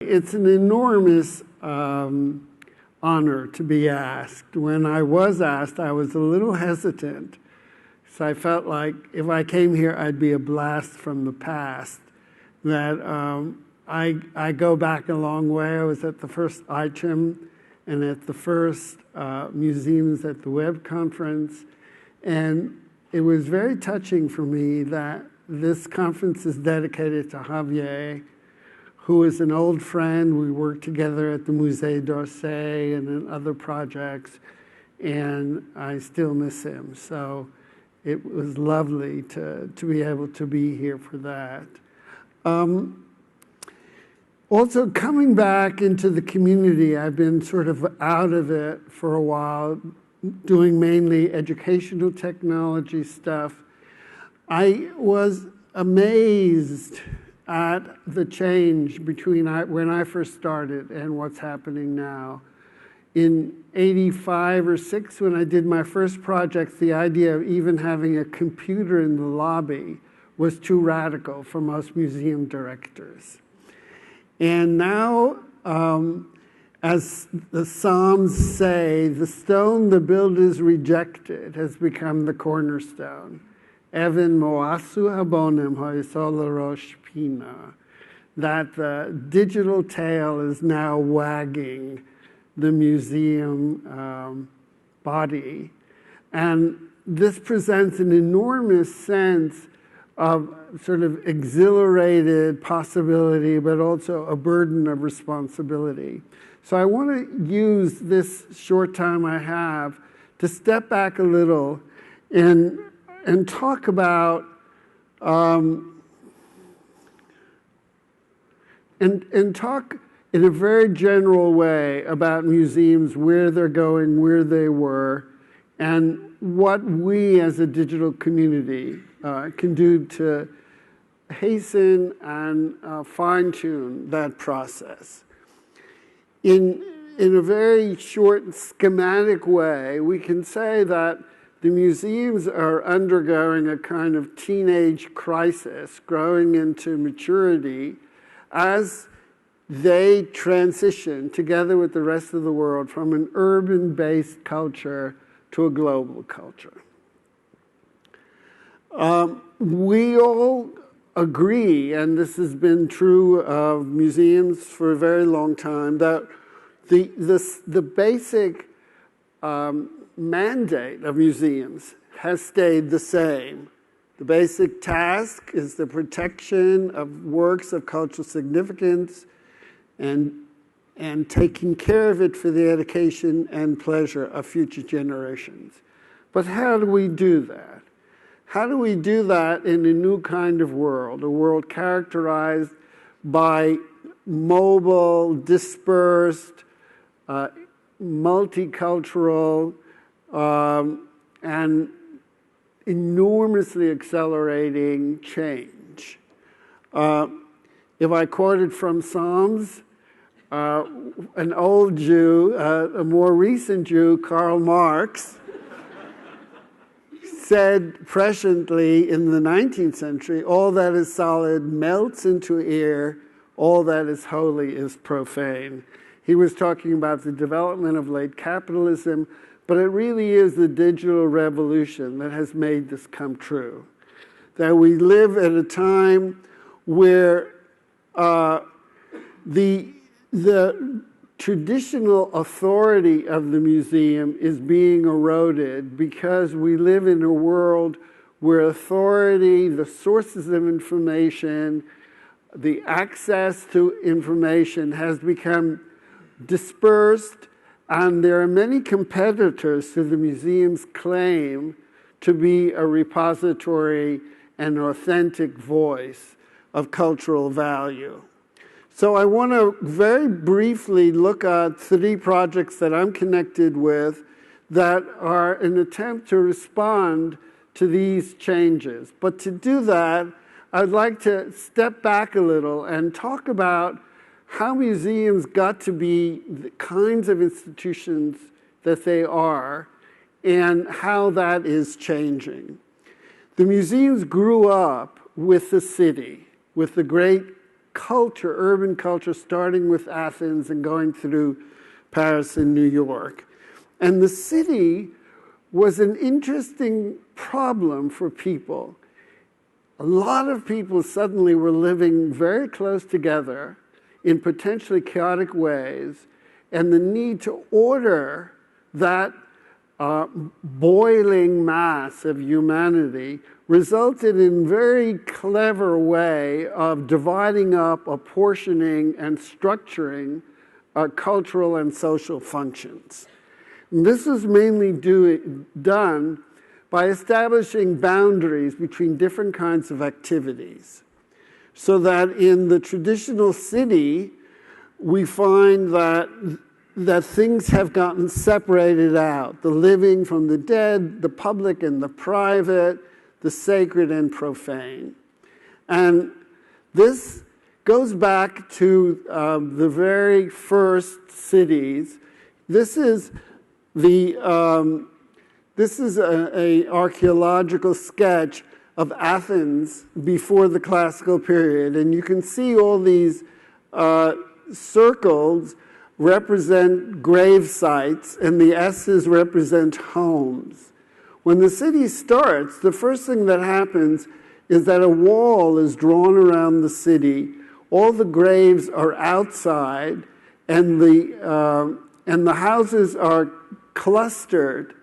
It's an enormous honor to be asked. When I was asked, I was a little hesitant. So I felt like if I came here, I'd be a blast from the past. That I go back a long way. I was at the first ICHM and at the first Museums at the Web conference. And it was very touching for me that this conference is dedicated to Javier, who is an old friend. We worked together at the Musée d'Orsay and in other projects, and I still miss him. So it was lovely to be able to be here for that. Also, coming back into the community, I've been sort of out of it for a while, doing mainly educational technology stuff. I was amazed at the change between when I first started and what's happening now. In 85 or 6, when I did my first project, the idea of even having a computer in the lobby was too radical for most museum directors. And now, as the Psalms say, the stone the builders rejected has become the cornerstone. Evan moasu habonim ha'isol rosh pina. That the digital tail is now wagging the museum body. And this presents an enormous sense of sort of exhilarated possibility, but also a burden of responsibility. So I want to use this short time I have to step back a little and talk about and talk in a very general way about museums, where they're going, where they were, and what we as a digital community can do to hasten and fine-tune that process. In a very short schematic way, we can say that the museums are undergoing a kind of teenage crisis, growing into maturity, as they transition together with the rest of the world from an urban-based culture to a global culture. We all agree, and this has been true of museums for a very long time, that the basic mandate of museums has stayed the same. The basic task is the protection of works of cultural significance and taking care of it for the education and pleasure of future generations. But how do we do that? How do we do that in a new kind of world, a world characterized by mobile, dispersed, multicultural, and enormously accelerating change? If I quoted from Psalms, an old Jew, a more recent Jew, Karl Marx, said presciently in the 19th century, all that is solid melts into air, all that is holy is profane. He was talking about the development of late capitalism, but it really is the digital revolution that has made this come true. That we live at a time where the traditional authority of the museum is being eroded because we live in a world where authority, the sources of information, the access to information has become dispersed, and there are many competitors to the museum's claim to be a repository and authentic voice of cultural value. So I want to very briefly look at 3 projects that I'm connected with that are an attempt to respond to these changes. But to do that, I'd like to step back a little and talk about how museums got to be the kinds of institutions that they are and how that is changing. The museums grew up with the city, with the great culture, urban culture, starting with Athens and going through Paris and New York. And the city was an interesting problem for people. A lot of people suddenly were living very close together in potentially chaotic ways, and the need to order that boiling mass of humanity resulted in a very clever way of dividing up, apportioning, and structuring cultural and social functions. And this is mainly done by establishing boundaries between different kinds of activities. So that in the traditional city, we find that things have gotten separated out, the living from the dead, the public and the private, the sacred and profane. And this goes back to the very first cities. This is an archaeological sketch of Athens before the classical period. And you can see all these circles represent grave sites, and the S's represent homes. When the city starts, the first thing that happens is that a wall is drawn around the city. All the graves are outside, and the houses are clustered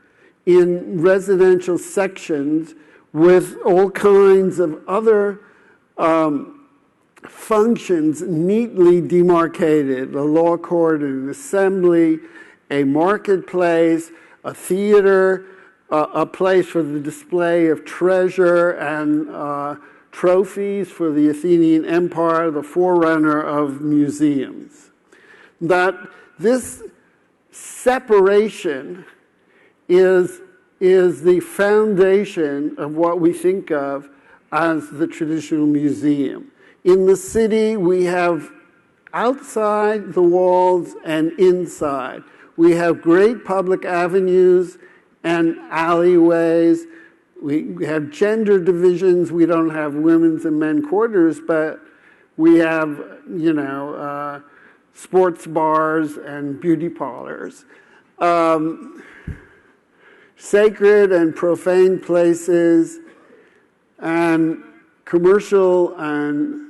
in residential sections with all kinds of other functions neatly demarcated: a law court, an assembly, a marketplace, a theater, a place for the display of treasure and trophies for the Athenian Empire, the forerunner of museums. That this separation is the foundation of what we think of as the traditional museum. In the city, we have outside the walls and inside. We have great public avenues and alleyways. We have gender divisions. We don't have women's and men quarters, but we have, sports bars and beauty parlors. Sacred and profane places, and commercial and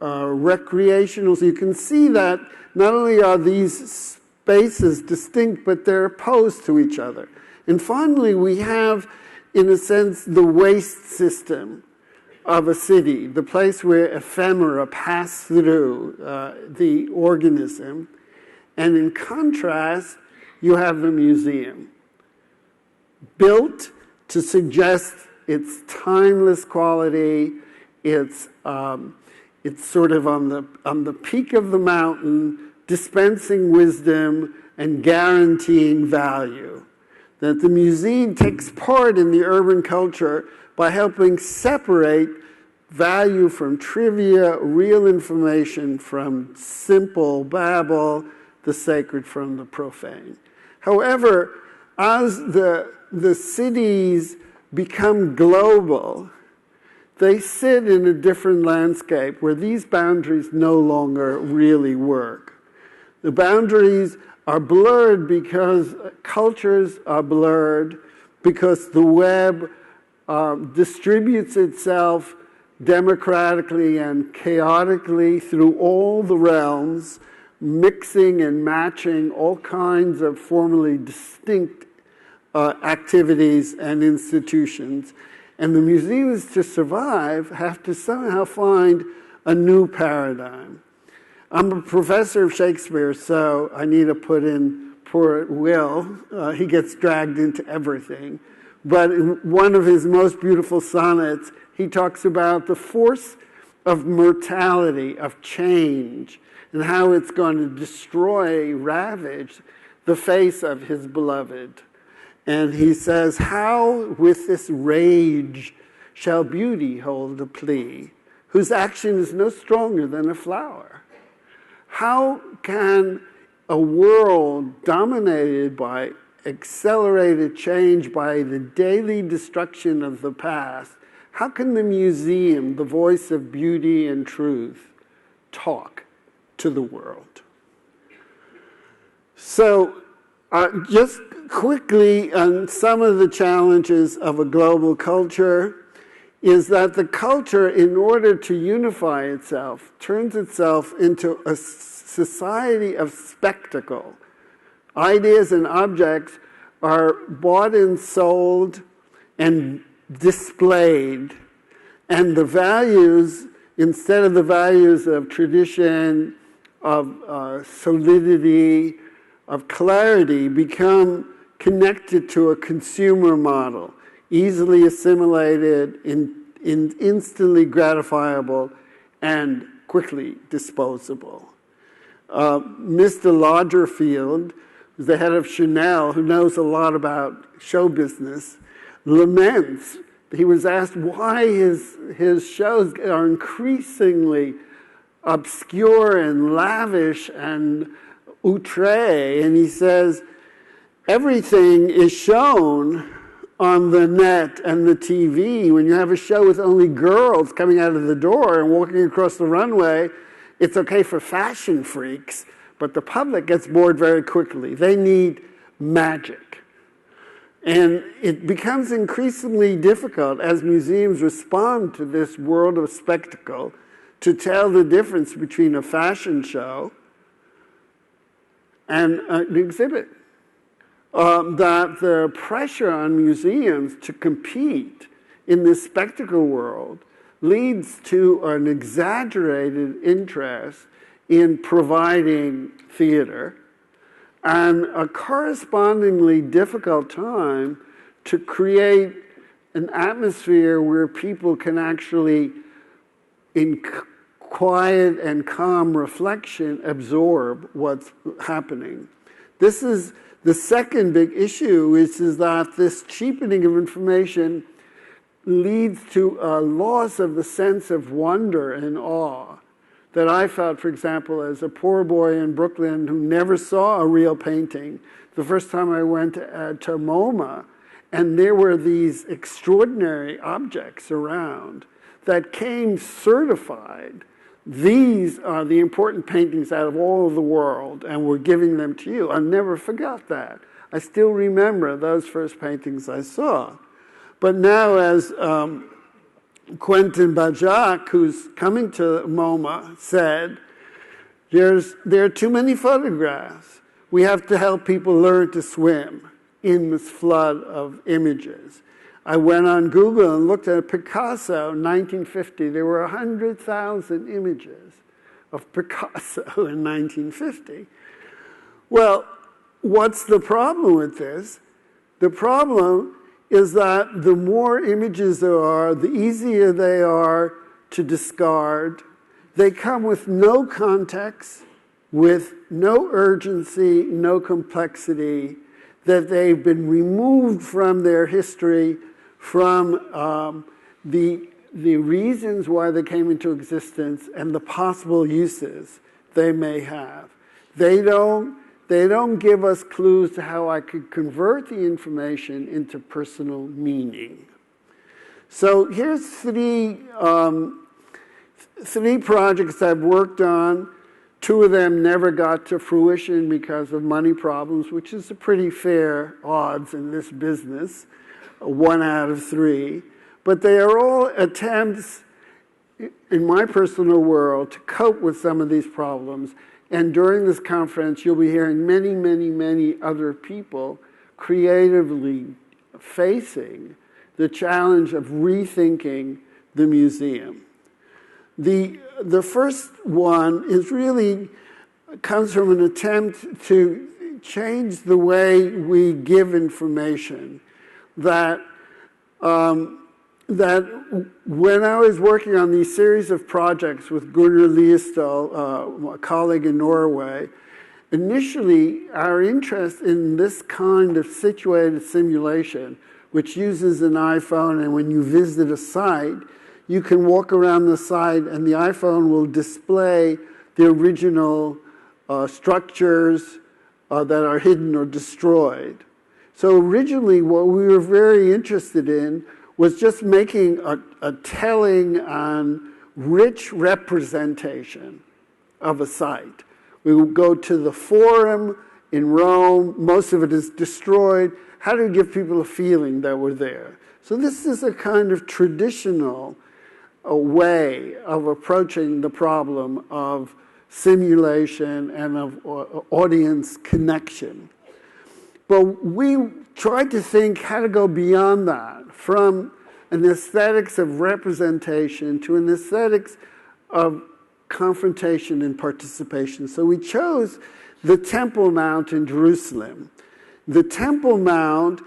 recreational. So you can see that not only are these spaces distinct, but they're opposed to each other. And finally, we have, in a sense, the waste system of a city, the place where ephemera pass through the organism. And in contrast, you have the museum, built to suggest its timeless quality, its sort of on the peak of the mountain, dispensing wisdom and guaranteeing value. That the museum takes part in the urban culture by helping separate value from trivia, real information from simple babble, the sacred from the profane. However, as the cities become global, they sit in a different landscape where these boundaries no longer really work. The boundaries are blurred because cultures are blurred, because the web distributes itself democratically and chaotically through all the realms, mixing and matching all kinds of formerly distinct activities and institutions. And the museums, to survive, have to somehow find a new paradigm. I'm a professor of Shakespeare, so I need to put in poor Will. He gets dragged into everything. But in one of his most beautiful sonnets, he talks about the force of mortality, of change, and how it's going to destroy, ravage the face of his beloved. And he says, "How with this rage shall beauty hold a plea, whose action is no stronger than a flower?" How can a world dominated by accelerated change, by the daily destruction of the past, how can the museum, the voice of beauty and truth, talk to the world. So just quickly on some of the challenges of a global culture is that the culture, in order to unify itself, turns itself into a society of spectacle. Ideas and objects are bought and sold and displayed, and the values, instead of the values of tradition, of solidity, of clarity, become connected to a consumer model, easily assimilated, instantly gratifiable, and quickly disposable. Mr. Lagerfield, who's the head of Chanel, who knows a lot about show business, laments. He was asked why his shows are increasingly obscure and lavish and outre, and he says, everything is shown on the net and the TV. When you have a show with only girls coming out of the door and walking across the runway, it's okay for fashion freaks, but the public gets bored very quickly. They need magic. And it becomes increasingly difficult as museums respond to this world of spectacle to tell the difference between a fashion show and an exhibit. That the pressure on museums to compete in this spectacle world leads to an exaggerated interest in providing theater and a correspondingly difficult time to create an atmosphere where people can actually, in quiet and calm reflection, absorb what's happening. This is the second big issue, which is that this cheapening of information leads to a loss of the sense of wonder and awe that I felt, for example, as a poor boy in Brooklyn who never saw a real painting. The first time I went to MoMA, and there were these extraordinary objects around that came certified. These are the important paintings out of all of the world, and we're giving them to you. I never forgot that. I still remember those first paintings I saw. But now, as Quentin Bajak, who's coming to MoMA, said, there are too many photographs. We have to help people learn to swim in this flood of images. I went on Google and looked at Picasso, 1950. There were 100,000 images of Picasso in 1950. Well, what's the problem with this? The problem is that the more images there are, the easier they are to discard. They come with no context, with no urgency, no complexity, that they've been removed from their history, from the reasons why they came into existence and the possible uses they may have. They don't give us clues to how I could convert the information into personal meaning. So here's three projects I've worked on. Two of them never got to fruition because of money problems, which is a pretty fair odds in this business, 1 out of 3. But they are all attempts, in my personal world, to cope with some of these problems. And during this conference, you'll be hearing many, many, many other people creatively facing the challenge of rethinking the museum. The first one is really comes from an attempt to change the way we give information. That when I was working on these series of projects with Gunnar Liesdal, a colleague in Norway, initially our interest in this kind of situated simulation, which uses an iPhone, and when you visit a site, you can walk around the site and the iPhone will display the original structures that are hidden or destroyed. So originally what we were very interested in was just making a telling and rich representation of a site. We will go to the Forum in Rome. Most of it is destroyed. How do we give people a feeling that we're there? So this is a kind of traditional way of approaching the problem of simulation and of audience connection. But we tried to think how to go beyond that, from an aesthetics of representation to an aesthetics of confrontation and participation. So we chose the Temple Mount in Jerusalem. The Temple Mount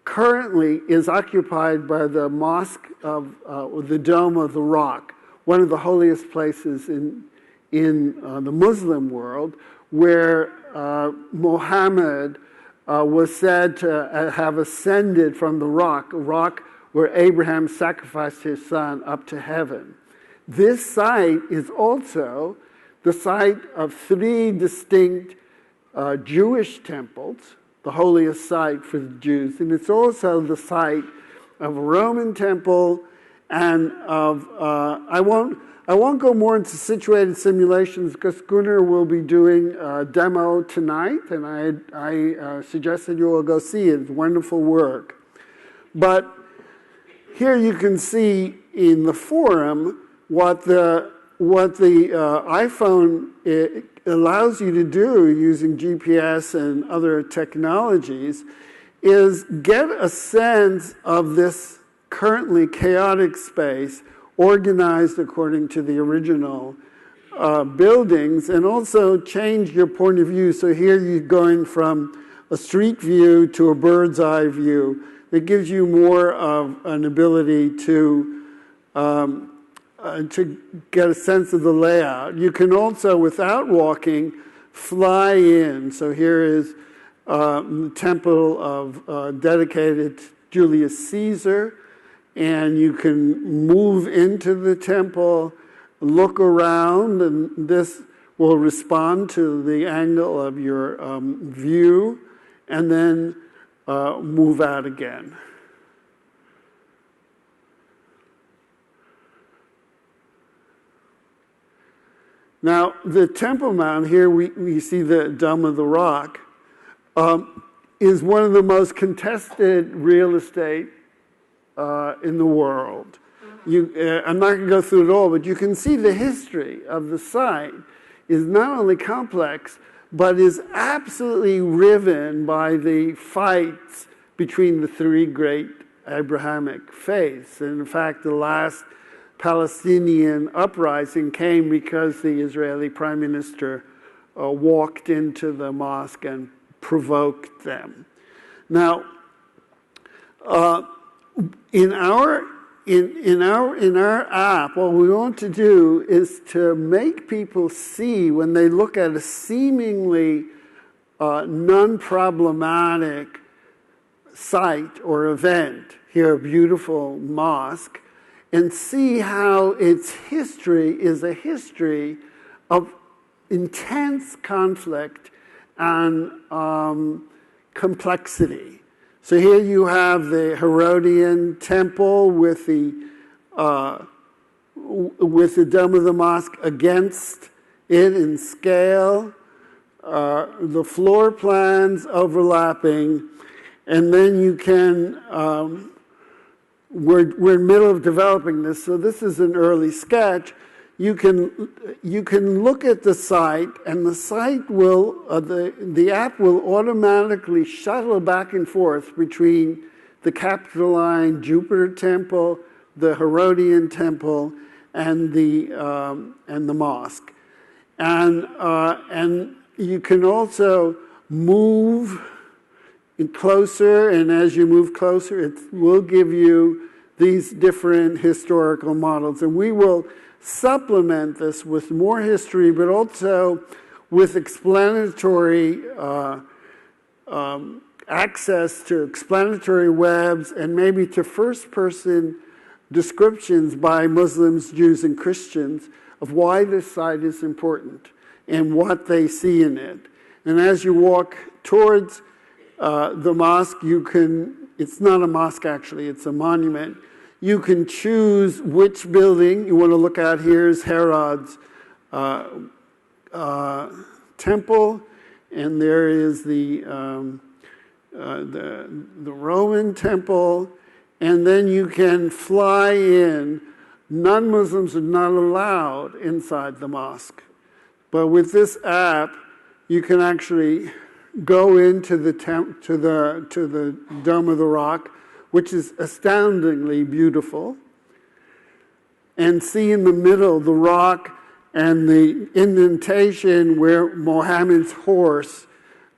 currently is occupied by the Mosque of the Dome of the Rock, one of the holiest places in the Muslim world, where Muhammad was said to have ascended from the rock, a rock where Abraham sacrificed his son up to heaven. This site is also the site of 3 distinct Jewish temples, the holiest site for the Jews, and it's also the site of a Roman temple and of, I won't go more into situated simulations because Gunnar will be doing a demo tonight, and I suggested you all go see it. It's wonderful work. But here you can see in the Forum what the iPhone allows you to do using GPS and other technologies is get a sense of this currently chaotic space organized according to the original buildings, and also change your point of view. So here you're going from a street view to a bird's eye view. It gives you more of an ability to get a sense of the layout. You can also, without walking, fly in. So here is the temple of dedicated to Julius Caesar, and you can move into the temple, look around, and this will respond to the angle of your view, and then move out again. Now, the Temple Mount, here we see the Dome of the Rock, is one of the most contested real estate in the world. I'm not going to go through it all, but you can see the history of the site is not only complex, but is absolutely riven by the fights between the 3 great Abrahamic faiths. And in fact, the last Palestinian uprising came because the Israeli prime minister walked into the mosque and provoked them. Now, in our app, what we want to do is to make people see, when they look at a seemingly non-problematic site or event, here a beautiful mosque, and see how its history is a history of intense conflict and complexity. So here you have the Herodian temple with the dome of the mosque against it in scale, the floor plans overlapping, and then you can, we're in the middle of developing this, so this is an early sketch. You can look at the site, and the site will, the app will automatically shuttle back and forth between the Capitoline Jupiter temple, the Herodian temple, and the mosque. And you can also move closer, and as you move closer, it will give you these different historical models. And we will supplement this with more history, but also with explanatory access to explanatory webs and maybe to first-person descriptions by Muslims, Jews, and Christians of why this site is important and what they see in it. And as you walk towards the mosque, you can, it's not a mosque actually, it's a monument. You can choose which building you want to look at. Here's Herod's temple, and there is the Roman temple, and then you can fly in. Non-Muslims are not allowed inside the mosque. But with this app, you can actually go into the to the Dome of the Rock, which is astoundingly beautiful, and see in the middle the rock and the indentation where Mohammed's horse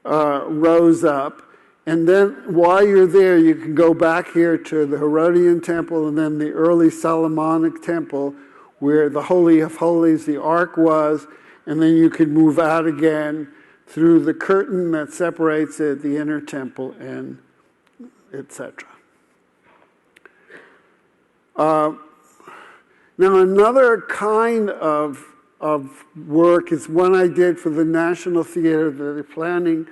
rose up. And then while you're there, you can go back here to the Herodian temple and then the early Solomonic temple where the Holy of Holies, the Ark was, and then you can move out again through the curtain that separates it, the inner temple, and etc. Now another kind of work is one I did for the National Theatre that they're planning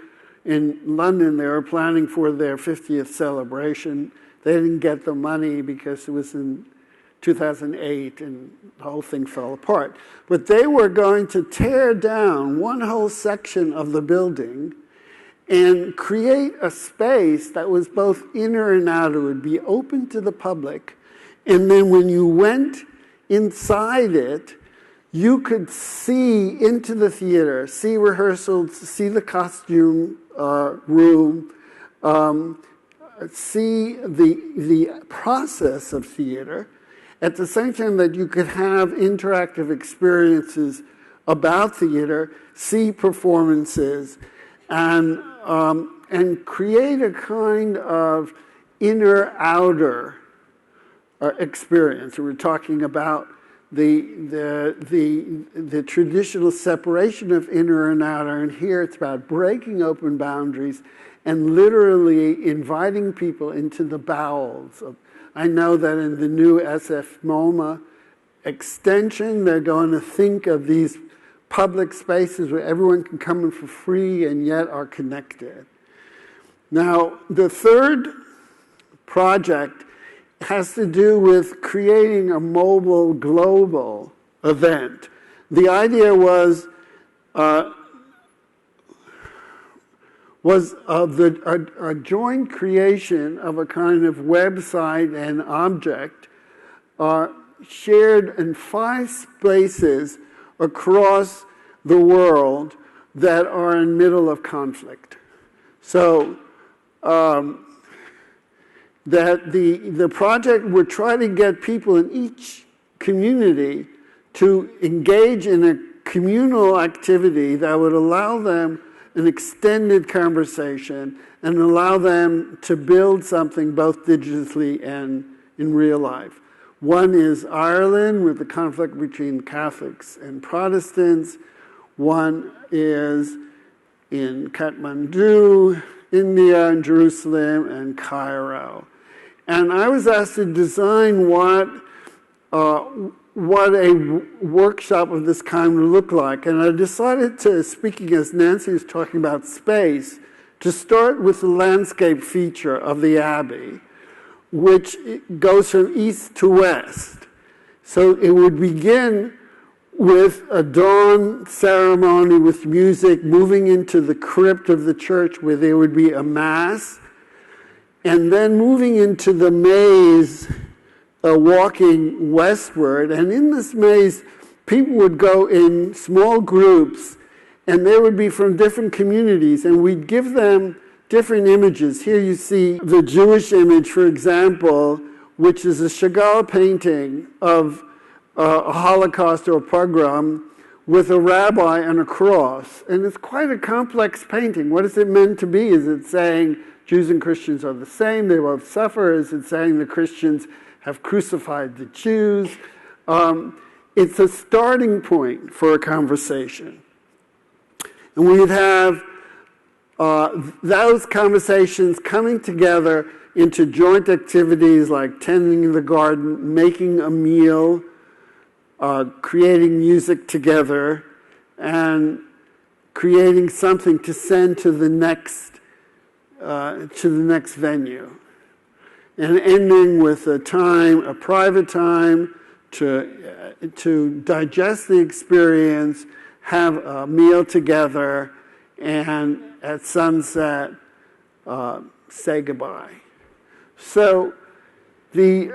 in London. They were planning for their 50th celebration. They didn't get the money because it was in 2008 and the whole thing fell apart. But they were going to tear down one whole section of the building and create a space that was both inner and outer, would be open to the public. And then when you went inside it, you could see into the theater, see rehearsals, see the costume room, see the process of theater, at the same time that you could have interactive experiences about theater, see performances, and create a kind of inner-outer experience. We're talking about the traditional separation of inner and outer, and here it's about breaking open boundaries and literally inviting people into the bowels of. I know that in the new SF MoMA extension, they're going to think of these public spaces where everyone can come in for free and yet are connected. Now, the third project has to do with creating a mobile global event. The idea was a joint creation of a kind of website and object shared in 5 spaces across the world that are in middle of conflict. So that the project would try to get people in each community to engage in a communal activity that would allow them an extended conversation and allow them to build something both digitally and in real life. One is Ireland with the conflict between Catholics and Protestants. One is in Kathmandu, India, and Jerusalem, and Cairo. And I was asked to design what a workshop of this kind would look like. And I decided to, speaking as Nancy was talking about space, to start with the landscape feature of the Abbey, which goes from east to west. So it would begin with a dawn ceremony with music, moving into the crypt of the church where there would be a mass, and then moving into the maze, walking westward. And in this maze, people would go in small groups, and they would be from different communities, and we'd give them different images. Here you see the Jewish image, for example, which is a Chagall painting of a Holocaust or a pogrom with a rabbi and a cross. And it's quite a complex painting. What is it meant to be? Is it saying Jews and Christians are the same, they both suffer? Is it saying the Christians have crucified the Jews? It's a starting point for a conversation. And we'd have those conversations coming together into joint activities like tending the garden, making a meal, creating music together, and creating something to send to the next venue, and ending with a private time to digest the experience have a meal together, and at sunset, say goodbye. So the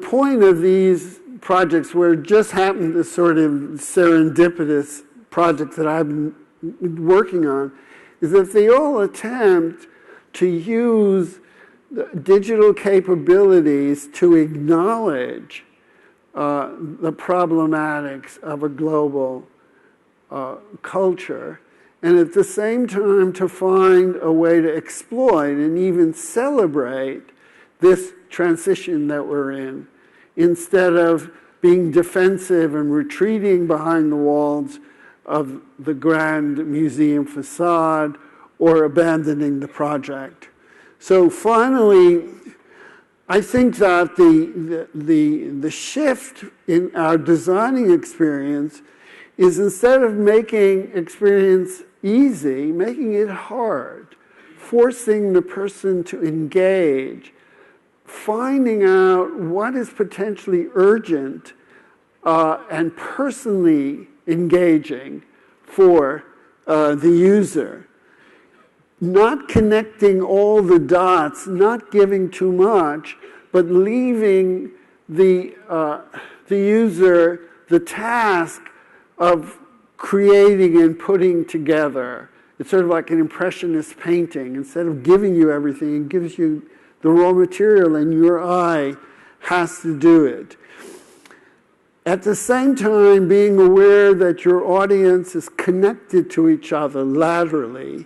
point of these projects, where it just happened to sort of serendipitous projects that I've been working on, is that they all attempt to use the digital capabilities to acknowledge the problematics of a global culture, and at the same time to find a way to exploit and even celebrate this transition that we're in, instead of being defensive and retreating behind the walls of the grand museum facade or abandoning the project. So finally, I think that the shift in our designing experience is, instead of making experience easy, making it hard, forcing the person to engage, finding out what is potentially urgent and personally engaging for the user. Not connecting all the dots, not giving too much, but leaving the user the task of creating and putting together. It's sort of like an impressionist painting. Instead of giving you everything, it gives you the raw material, and your eye has to do it. At the same time, being aware that your audience is connected to each other laterally,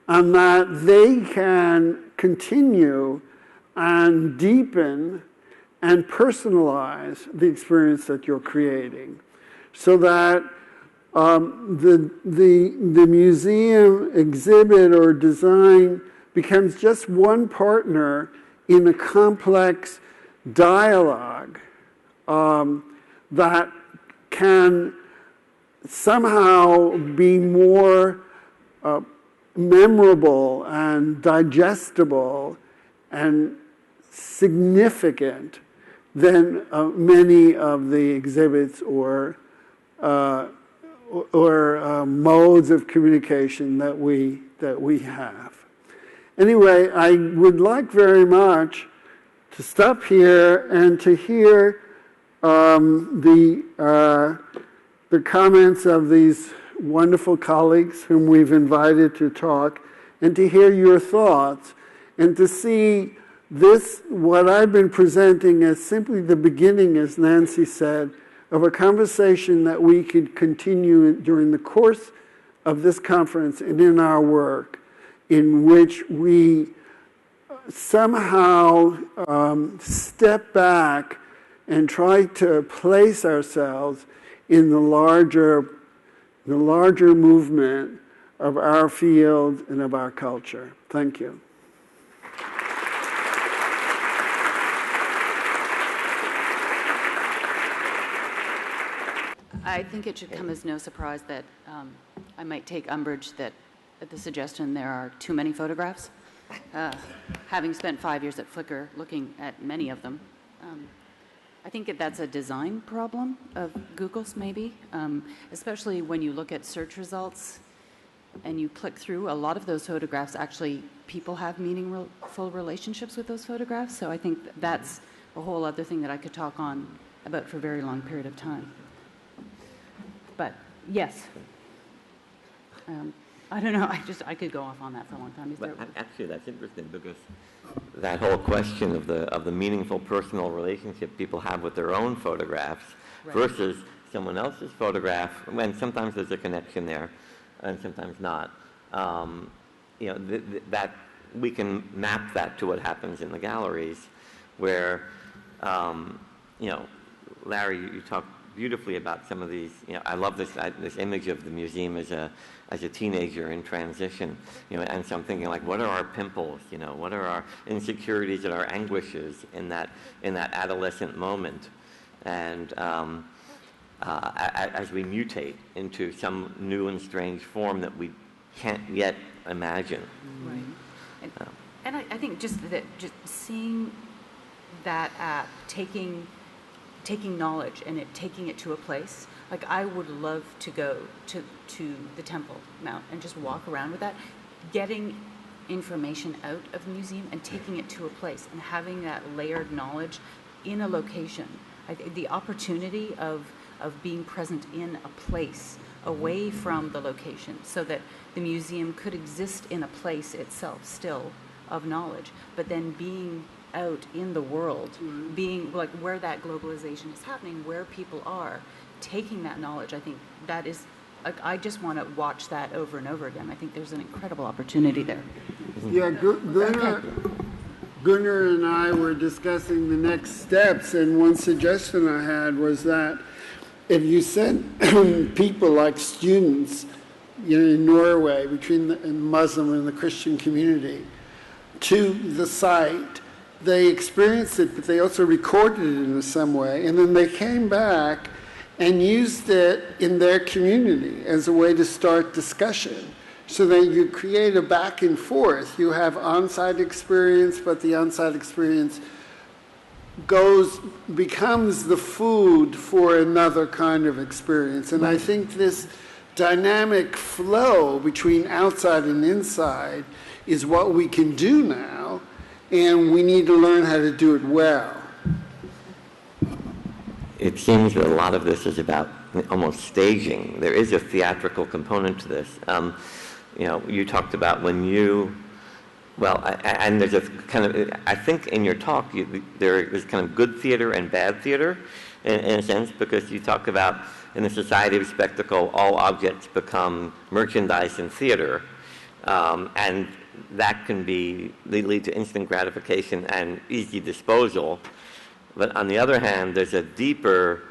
and that they can continue and deepen and personalize the experience that you're creating, so that the museum exhibit or design becomes just one partner in a complex dialogue that can somehow be more memorable and digestible and significant than many of the exhibits or modes of communication that we have. Anyway, I would like very much to stop here and to hear the comments of these wonderful colleagues whom we've invited to talk, and to hear your thoughts, and to see this, what I've been presenting, as simply the beginning, as Nancy said, of a conversation that we could continue during the course of this conference and in our work, in which we somehow step back and try to place ourselves in the larger movement of our field and of our culture. Thank you. I think it should come as no surprise that I might take umbrage that at the suggestion there are too many photographs. Having spent 5 years at Flickr looking at many of them, I think that's a design problem of Google's, maybe, especially when you look at search results and you click through. A lot of those photographs, actually, people have meaningful relationships with those photographs. So I think that's a whole other thing that I could talk on about for a very long period of time. But yes, I don't know. I could go off on that for a long time. But actually, that's interesting, because that whole question of the meaningful personal relationship people have with their own photographs, right, versus someone else's photograph, when sometimes there's a connection there, and sometimes not. That we can map that to what happens in the galleries, where Larry, you talked beautifully about some of these. I love this image of the museum as a teenager in transition. And so I'm thinking, like, what are our pimples? What are our insecurities and our anguishes in that adolescent moment? And as we mutate into some new and strange form that we can't yet imagine. Right. And I think just seeing that app taking taking knowledge and taking it to a place. Like, I would love to go to the Temple Mount and just walk around with that, getting information out of the museum and taking it to a place and having that layered knowledge in a location. The opportunity of being present in a place away from the location, so that the museum could exist in a place itself still of knowledge, but then being out in the world, being like where that globalization is happening, where people are, taking that knowledge. I think that is, I just want to watch that over and over again. I think there's an incredible opportunity there. Yeah, Gunnar and I were discussing the next steps, and one suggestion I had was that if you sent people like students, in Norway, between the Muslim and the Christian community, to the site, they experienced it, but they also recorded it in some way, and then they came back and used it in their community as a way to start discussion. So that you create a back and forth. You have on-site experience, but the on-site experience becomes the food for another kind of experience. And I think this dynamic flow between outside and inside is what we can do now, and we need to learn how to do it well. It seems that a lot of this is about almost staging. There is a theatrical component to this. You talked about when you, and there's a kind of, I think in your talk, there is kind of good theater and bad theater, in a sense, because you talk about in a society of spectacle, all objects become merchandise in theater, and that can lead to instant gratification and easy disposal. But on the other hand, there's a deeper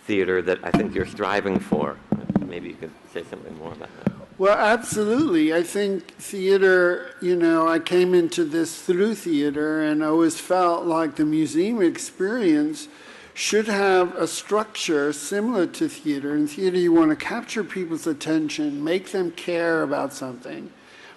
theater that I think you're striving for. Maybe you could say something more about that. Well, absolutely. I think theater, I came into this through theater, and I always felt like the museum experience should have a structure similar to theater. In theater, you want to capture people's attention, make them care about something,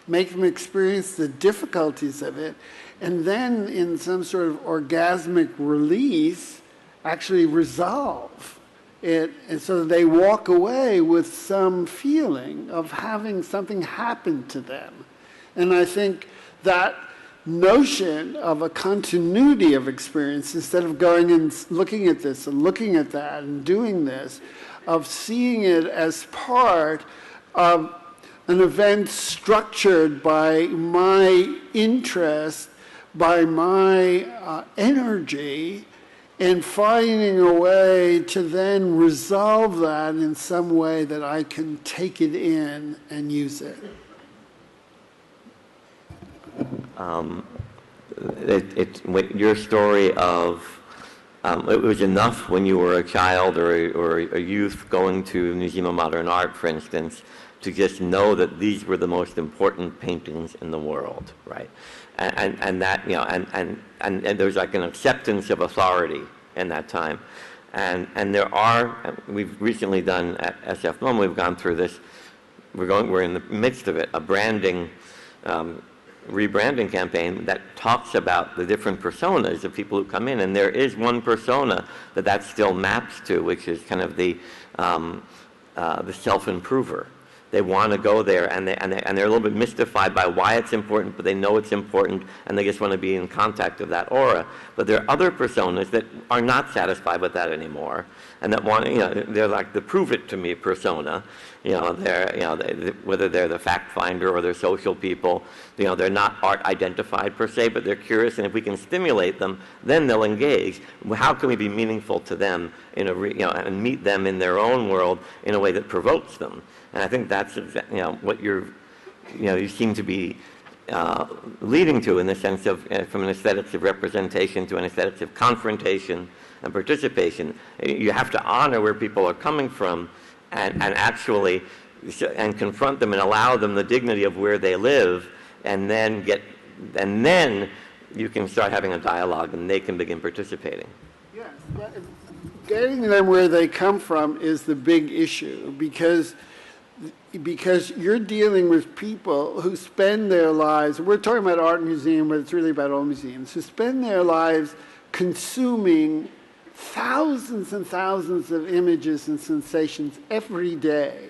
make them experience the difficulties of it, and then in some sort of orgasmic release, actually resolve it, and so they walk away with some feeling of having something happen to them. And I think that notion of a continuity of experience, instead of going and looking at this and looking at that and doing this, of seeing it as part of an event structured by my interest, by my energy, and finding a way to then resolve that in some way that I can take it in and use it. Your story of it was enough when you were a child or a youth going to the Museum of Modern Art, for instance, to just know that these were the most important paintings in the world, right? And that, and there's like an acceptance of authority in that time. And we've recently done at SF MoMA, we've gone through this, we're in the midst of it, a rebranding campaign that talks about the different personas of people who come in, and there is one persona that still maps to, which is kind of the self-improver. They want to go there, and they're a little bit mystified by why it's important, but they know it's important, and they just want to be in contact with that aura. But there are other personas that are not satisfied with that anymore, and that want, they're like the prove it to me persona. Whether they're the fact finder or they're social people, they're not art identified per se, but they're curious, and if we can stimulate them, then they'll engage. How can we be meaningful to them and meet them in their own world in a way that provokes them? And I think that's what you seem to be leading to, in the sense of from an aesthetics of representation to an aesthetics of confrontation and participation. You have to honor where people are coming from and actually confront them and allow them the dignity of where they live, and then you can start having a dialogue and they can begin participating. Yes, getting them where they come from is the big issue, because you're dealing with people who spend their lives, we're talking about art museum, but it's really about all museums, who spend their lives consuming thousands and thousands of images and sensations every day.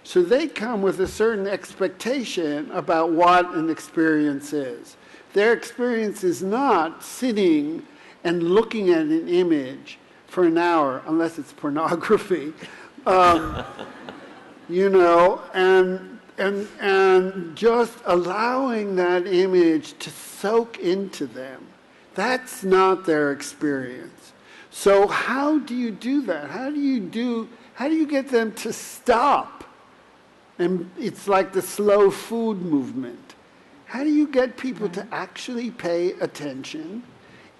So they come with a certain expectation about what an experience is. Their experience is not sitting and looking at an image for an hour, unless it's pornography, you know, and just allowing that image to soak into them. That's not their experience. So how do you do that? How do you get them to stop? And it's like the slow food movement. How do you get people to actually pay attention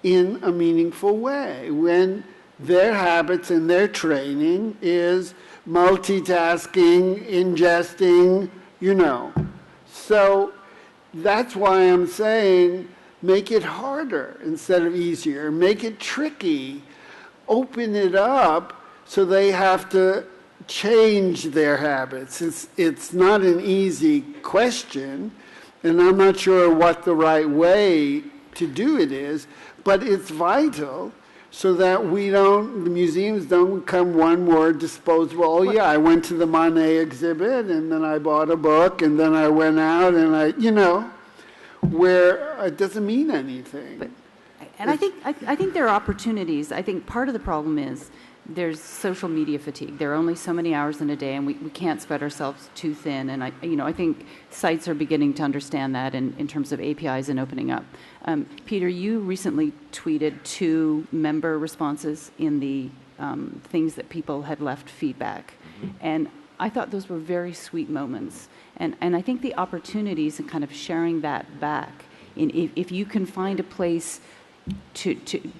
in a meaningful way when their habits and their training is multitasking, ingesting, you know? So that's why I'm saying make it harder instead of easier. Make it tricky. Open it up so they have to change their habits. It's not an easy question, and I'm not sure what the right way to do it is, but it's vital so that the museums don't become one more disposable. Oh yeah, I went to the Monet exhibit, and then I bought a book, and then I went out, and you know, where it doesn't mean anything. And I think there are opportunities. I think part of the problem is there's social media fatigue. There are only so many hours in a day, and we can't spread ourselves too thin. And I think sites are beginning to understand that in terms of APIs and opening up. Peter, you recently tweeted 2 member responses in the things that people had left feedback. And I thought those were very sweet moments. And I think the opportunities and kind of sharing that back, if you can find a place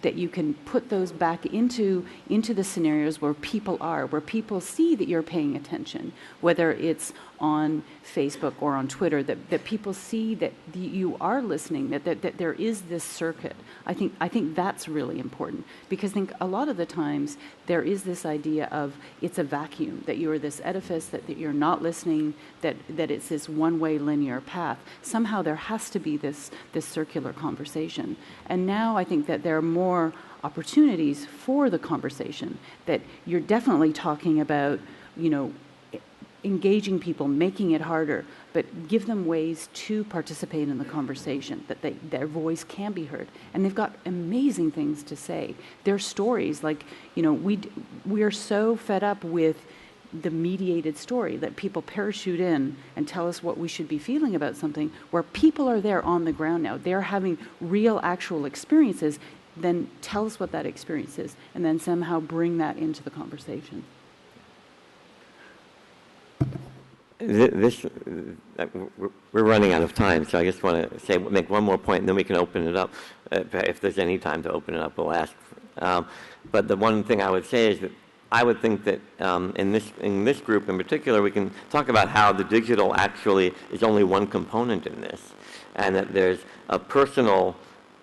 that you can put those back into the scenarios where people see that you're paying attention, whether it's on Facebook or on Twitter, that people see that you are listening, that there is this circuit. I think that's really important, because I think a lot of the times there is this idea of it's a vacuum, that you're this edifice, that you're not listening, that it's this one-way linear path. Somehow there has to be this circular conversation. And now I think that there are more opportunities for the conversation, that you're definitely talking about, you know, engaging people, making it harder, but give them ways to participate in the conversation, that their voice can be heard. And they've got amazing things to say. Their stories, like, you know, we are so fed up with the mediated story that people parachute in and tell us what we should be feeling about something, where people are there on the ground now. They're having real, actual experiences. Then tell us what that experience is, and then somehow bring that into the conversation. We're running out of time, so I just want to make one more point, and then we can open it up. If there's any time to open it up, we'll ask. But the one thing I would say is that I would think that in this group in particular, we can talk about how the digital actually is only one component in this, and that there's a personal,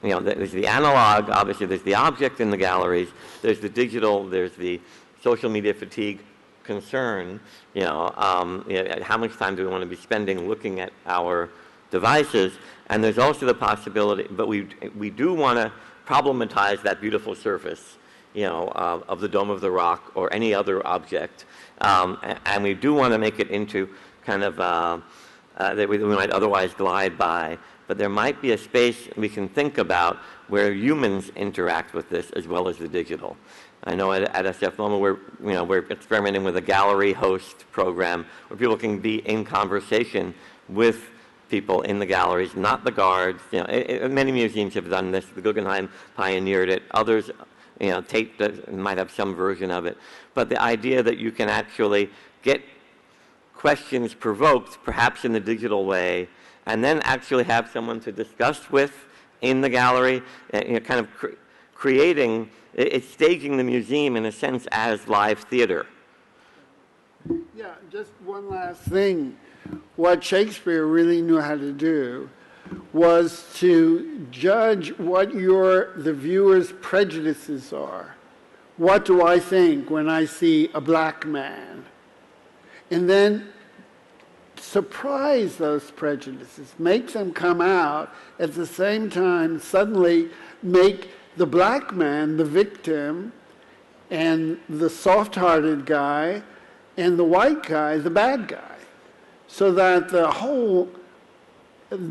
you know, there's the analog, obviously there's the object in the galleries, there's the digital, there's the social media fatigue concern, you know, how much time do we want to be spending looking at our devices? And there's also the possibility, but we do want to problematize that beautiful surface, you know, of the Dome of the Rock or any other object, and we do want to make it into kind of that we might otherwise glide by. But there might be a space we can think about where humans interact with this as well as the digital. I know at SF MoMA we're experimenting with a gallery host program where people can be in conversation with people in the galleries, not the guards. You know, many museums have done this. The Guggenheim pioneered it. Others, you know, Tate might have some version of it. But the idea that you can actually get questions provoked, perhaps in the digital way, and then actually have someone to discuss with in the gallery, you know, kind of creating. It's staging the museum, in a sense, as live theater. Yeah, just one last thing. What Shakespeare really knew how to do was to judge what the viewer's prejudices are. What do I think when I see a black man? And then surprise those prejudices, make them come out, at the same time suddenly make the black man, the victim, and the soft-hearted guy, and the white guy, the bad guy. So that the whole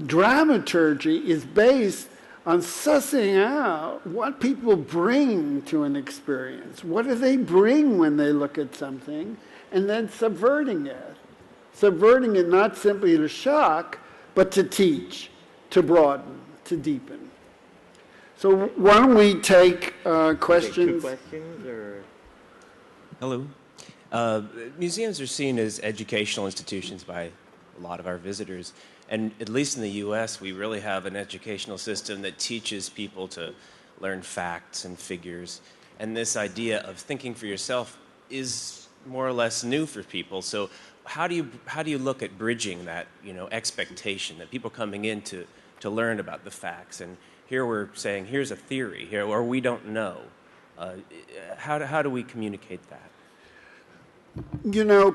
dramaturgy is based on sussing out what people bring to an experience. What do they bring when they look at something? And then subverting it. Subverting it not simply to shock, but to teach, to broaden, to deepen. So why don't we take questions? Two questions, or? Hello. Museums are seen as educational institutions by a lot of our visitors. And at least in the U.S., we really have an educational system that teaches people to learn facts and figures. And this idea of thinking for yourself is more or less new for people. So how do you look at bridging that, expectation that people coming in to learn about the facts? And here we're saying, here's a theory here, or we don't know. How do we communicate that?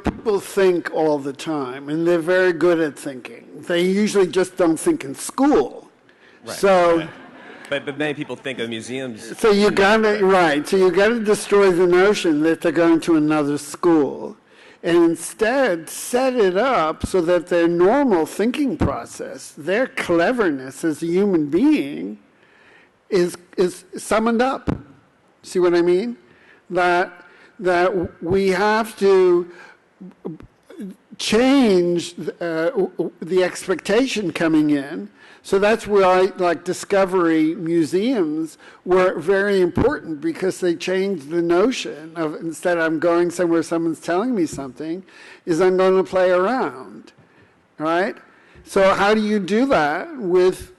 People think all the time, and they're very good at thinking. They usually just don't think in school. Right. So, right. But many people think of museums. So you gotta destroy the notion that they're going to another school, and instead set it up so that their normal thinking process, their cleverness as a human being, is summoned up. See what I mean? That we have to change the expectation coming in. So that's why, discovery museums were very important, because they changed the notion of, instead of I'm going somewhere someone's telling me something, is I'm going to play around, right? So how do you do that with,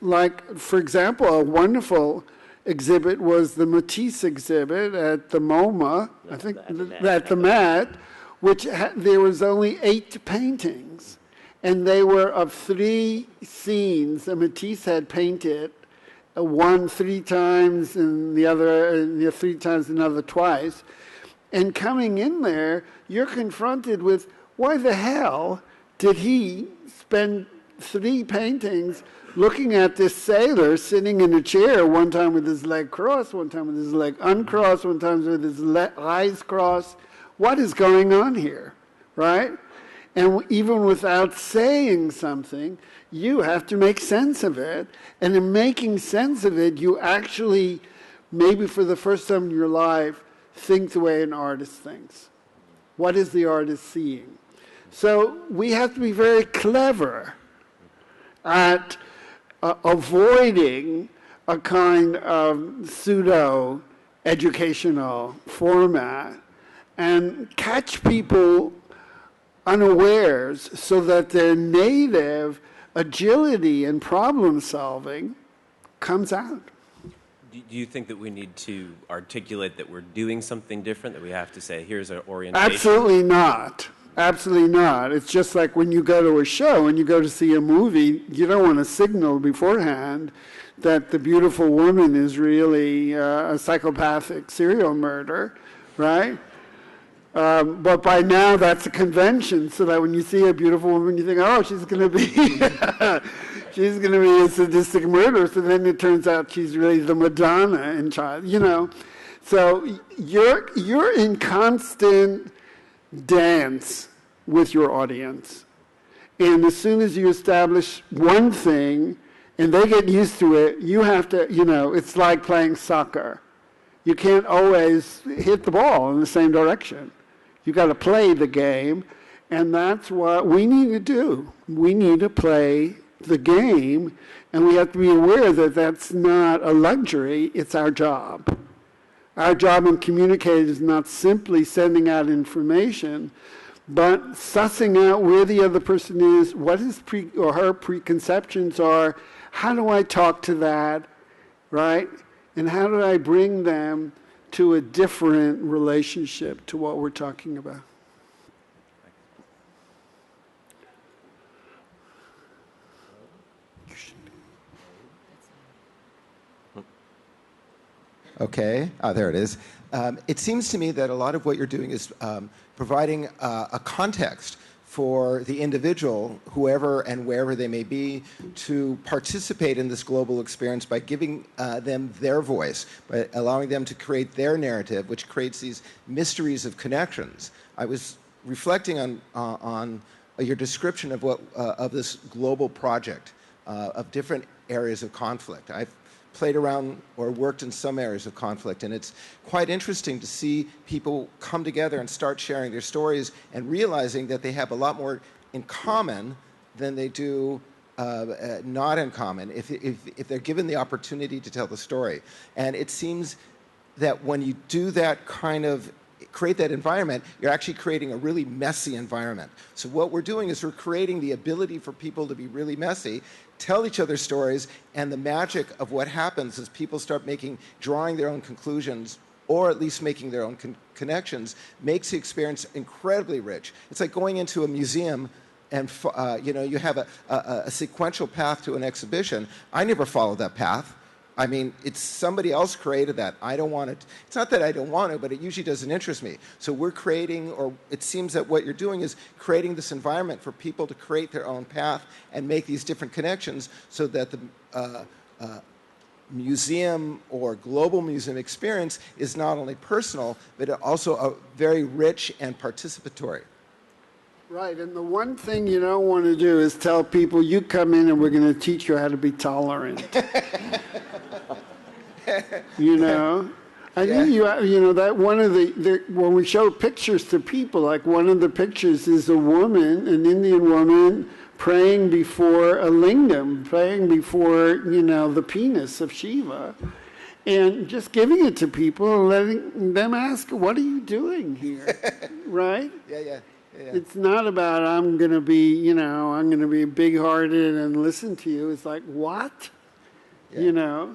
for example, a wonderful exhibit was the Matisse exhibit at the MoMA, I think, at the Met, which there was only 8 paintings, and they were of 3 scenes that Matisse had painted, one 3 times and the other 3 times, another twice. And coming in there, you're confronted with, why the hell did he spend 3 paintings looking at this sailor sitting in a chair, one time with his leg crossed, one time with his leg uncrossed, one time with his eyes crossed? What is going on here, right? And even without saying something, you have to make sense of it. And in making sense of it, you actually, maybe for the first time in your life, think the way an artist thinks. What is the artist seeing? So we have to be very clever at avoiding a kind of pseudo-educational format and catch people unawares so that their native agility and problem solving comes out. Do you think that we need to articulate that we're doing something different, that we have to say, here's our orientation? Absolutely not. Absolutely not. It's just like when you go to a show and you go to see a movie, you don't want to signal beforehand that the beautiful woman is really a psychopathic serial murderer, right? But by now that's a convention, so that when you see a beautiful woman, you think, oh, she's going to be she's going to be a sadistic murderer. So then it turns out she's really the Madonna in child, So you're in constant dance with your audience. And as soon as you establish one thing and they get used to it, you have to, it's like playing soccer. You can't always hit the ball in the same direction. You've got to play the game, and that's what we need to do. We need to play the game, and we have to be aware that that's not a luxury, it's our job. Our job in communicating is not simply sending out information, but sussing out where the other person is, what his or her preconceptions are, how do I talk to that, right? And how do I bring them to a different relationship to what we're talking about? Okay, there it is. It seems to me that a lot of what you're doing is providing a context for the individual, whoever and wherever they may be, to participate in this global experience by giving them their voice, by allowing them to create their narrative, which creates these mysteries of connections. I was reflecting on your description of of this global project of different areas of conflict. I've played around or worked in some areas of conflict, and it's quite interesting to see people come together and start sharing their stories and realizing that they have a lot more in common than they do not in common if they're given the opportunity to tell the story. And it seems that when you do that kind of create that environment, you're actually creating a really messy environment. So what we're doing is we're creating the ability for people to be really messy, tell each other stories, and the magic of what happens is people start drawing their own conclusions, or at least making their own connections, makes the experience incredibly rich. It's like going into a museum and you have a sequential path to an exhibition. I never followed that path. I mean, it's somebody else created that. I don't want it. It's not that I don't want it, but it usually doesn't interest me. So we're creating, or it seems that what you're doing is creating this environment for people to create their own path and make these different connections so that the museum or global museum experience is not only personal, but also very rich and participatory. Right, and the one thing you don't want to do is tell people, you come in and we're going to teach you how to be tolerant. You know? I think that one of when we show pictures to people, like one of the pictures is a woman, an Indian woman, praying before a lingam, praying before, the penis of Shiva, and just giving it to people and letting them ask, what are you doing here? Right? Yeah. It's not about I'm going to be big-hearted and listen to you. It's like, what? Yeah.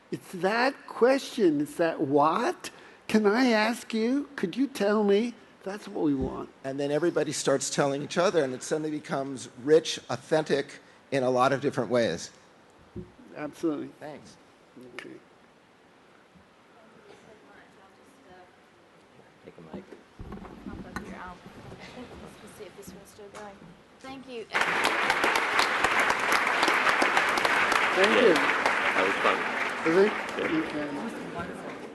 It's that question. It's that what? Can I ask you? Could you tell me? That's what we want. And then everybody starts telling each other, and it suddenly becomes rich, authentic in a lot of different ways. Absolutely. Thanks. Okay. Take a mic. Let's see if this one's still going. Thank you. Thank you. That was fun. Is it? Okay. Wonderful.